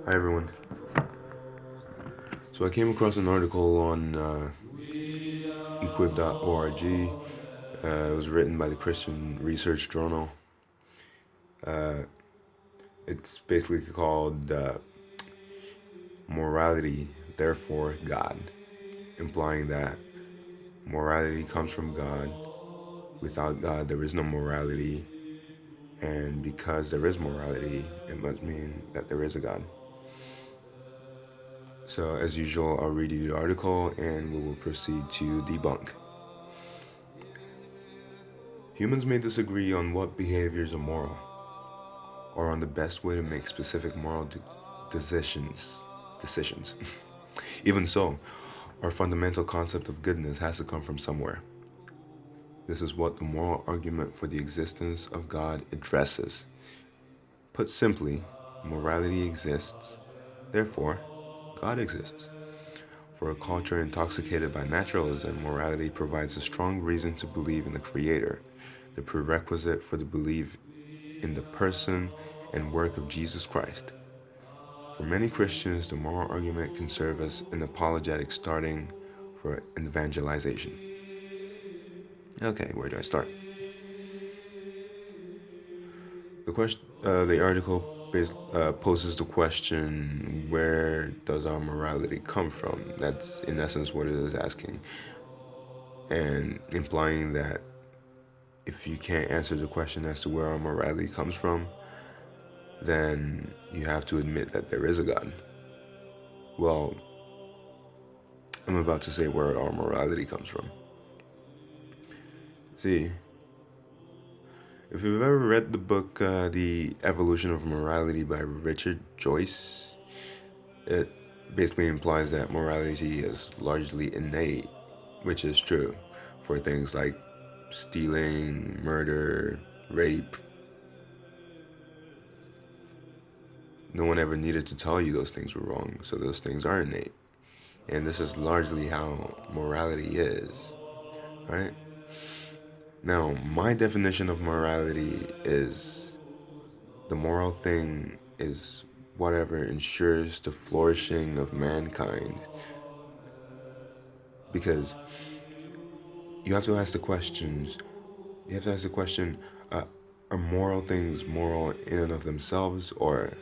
Hi everyone. So I came across an article on equib.org. It was written by the Christian Research Journal. It's basically called Morality, Therefore God, implying that morality comes from God. Without God, there is no morality. And because there is morality, it must mean that there is a God. So as usual, I'll read you the article and we will proceed to debunk. Humans may disagree on what behaviors are moral, or on the best way to make specific moral decisions. Even so, our fundamental concept of goodness has to come from somewhere. This is what the moral argument for the existence of God addresses. Put simply, morality exists, therefore, God exists. For a culture intoxicated by naturalism, morality provides a strong reason to believe in the Creator, the prerequisite for the belief in the person and work of Jesus Christ. For many Christians, the moral argument can serve as an apologetic starting for evangelization. Okay, where do I start? The article poses the question, where does our morality come from? That's in essence what it is asking, and implying that if you can't answer the question as to where our morality comes from, then you have to admit that there is a God. Well, I'm about to say where our morality comes from. See, if you've ever read the book The Evolution of Morality by Richard Joyce, it basically implies that morality is largely innate, which is true for things like stealing, murder, rape. No one ever needed to tell you those things were wrong, so those things are innate. And this is largely how morality is, right? Now, my definition of morality is the moral thing is whatever ensures the flourishing of mankind. Because you have to ask the questions, you have to ask the question, are moral things moral in and of themselves, or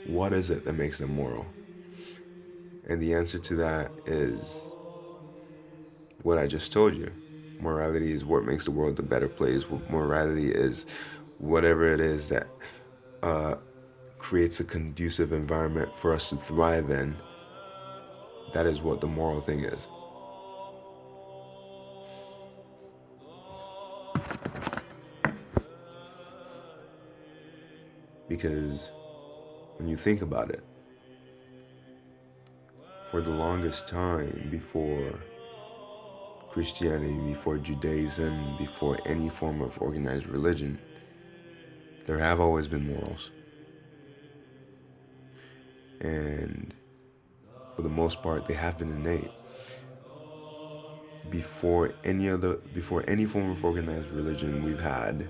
what is it that makes them moral? And the answer to that is what I just told you. Morality is what makes the world a better place. Morality is whatever it is that creates a conducive environment for us to thrive in. That is what the moral thing is. Because when you think about it, for the longest time before Christianity, before Judaism, before any form of organized religion, there have always been morals. And for the most part, they have been innate. Before any form of organized religion, we've had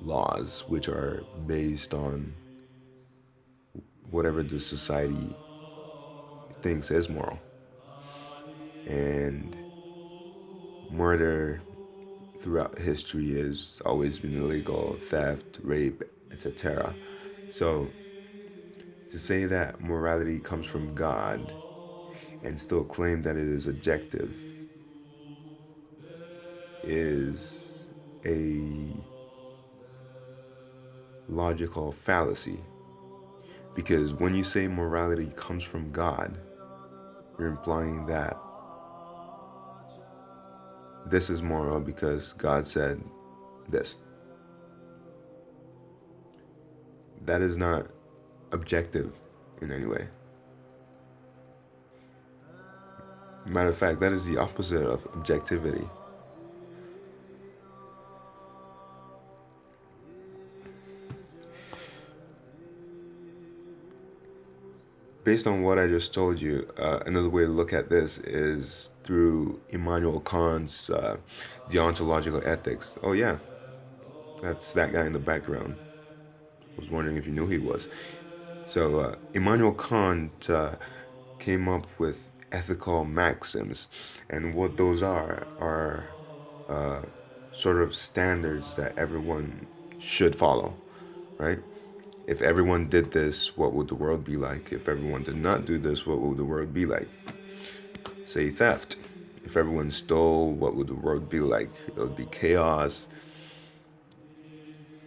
laws which are based on whatever the society thinks is moral. And murder throughout history has always been illegal, theft, rape, etc. So to say that morality comes from God and still claim that it is objective is a logical fallacy. Because when you say morality comes from God, you're implying that this is moral because God said this. That is not objective in any way. Matter of fact, that is the opposite of objectivity. based on what I just told you, another way to look at this is through Immanuel Kant's deontological ethics. Oh yeah, that's that guy in the background. I was wondering if you knew who he was. So Immanuel Kant came up with ethical maxims, and what those are sort of standards that everyone should follow, right? If everyone did this, what would the world be like? If everyone did not do this, what would the world be like? Say theft. If everyone stole, what would the world be like? It would be chaos.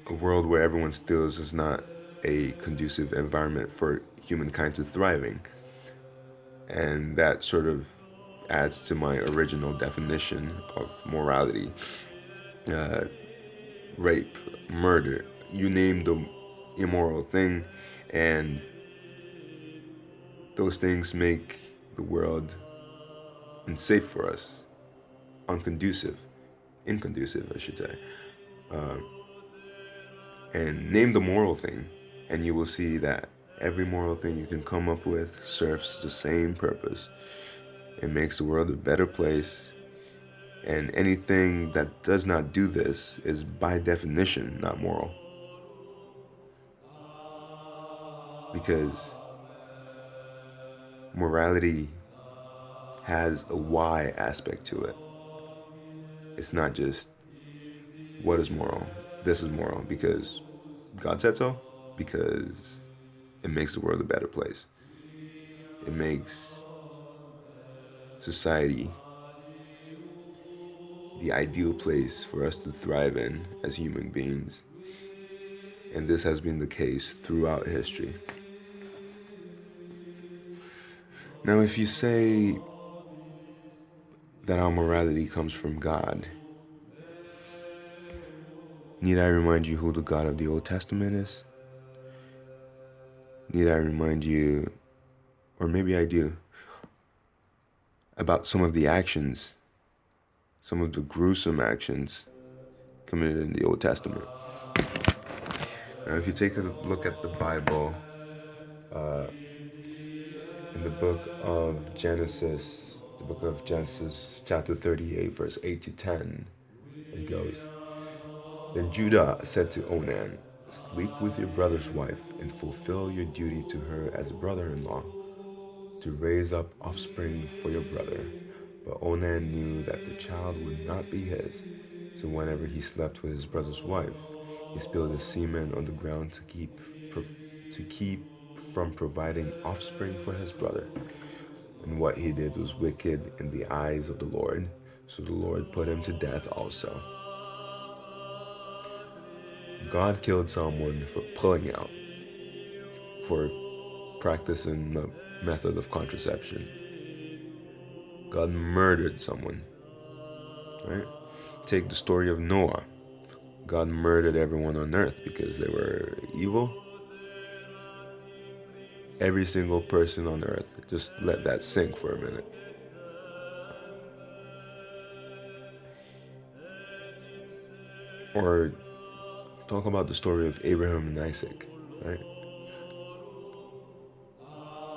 A world where everyone steals is not a conducive environment for humankind to thriving. And that sort of adds to my original definition of morality. Rape, murder, you name the immoral thing, and those things make the world unsafe for us, inconducive, I should say. And name the moral thing, and you will see that every moral thing you can come up with serves the same purpose. It makes the world a better place, and anything that does not do this is by definition not moral. Because morality has a why aspect to it. It's not just what is moral. This is moral because God said so, because it makes the world a better place. It makes society the ideal place for us to thrive in as human beings. And this has been the case throughout history. Now, if you say that our morality comes from God, need I remind you who the God of the Old Testament is? Need I remind you, or maybe I do, about some of the actions, some of the gruesome actions committed in the Old Testament? Now, if you take a look at the Bible, in the book of Genesis, chapter 38, verse 8 to 10, it goes, Then Judah said to Onan, Sleep with your brother's wife and fulfill your duty to her as brother-in-law, to raise up offspring for your brother. But Onan knew that the child would not be his, so whenever he slept with his brother's wife, he spilled his semen on the ground to keep from providing offspring for his brother. And what he did was wicked in the eyes of the Lord, so the Lord put him to death also. God killed someone for pulling out, for practicing the method of contraception. God murdered someone, right? Take the story of Noah. God murdered everyone on earth because they were evil. Every single person on earth. Just let that sink for a minute. Or talk about the story of Abraham and Isaac, right?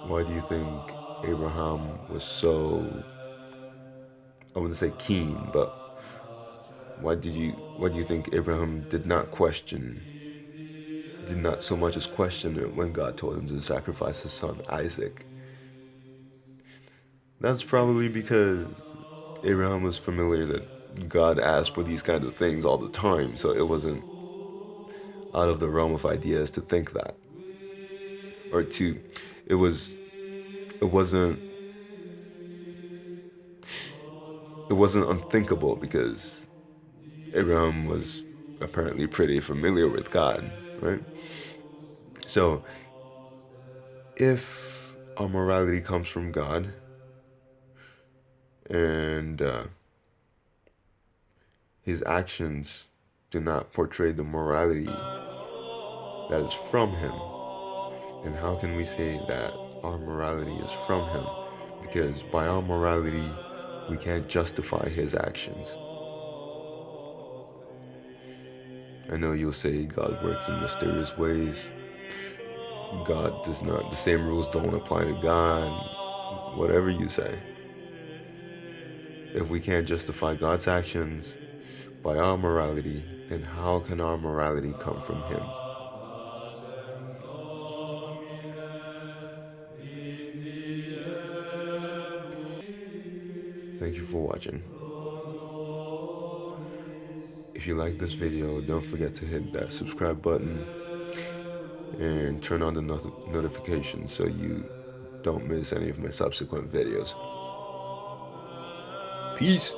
Why do you think Abraham was so, I wouldn't say keen, but why do you think Abraham did not so much as question it when God told him to sacrifice his son Isaac? That's probably because Abraham was familiar that God asked for these kinds of things all the time, so it wasn't out of the realm of ideas to think that. Or to, it wasn't unthinkable because Abraham was apparently pretty familiar with God, right? So, if our morality comes from God, and his actions do not portray the morality that is from him, then how can we say that our morality is from him? Because by our morality, we can't justify his actions. I know you'll say God works in mysterious ways. God does not, the same rules don't apply to God, whatever you say. If we can't justify God's actions by our morality, then how can our morality come from Him? Thank you for watching. If you like this video, don't forget to hit that subscribe button and turn on the notifications so you don't miss any of my subsequent videos. Peace!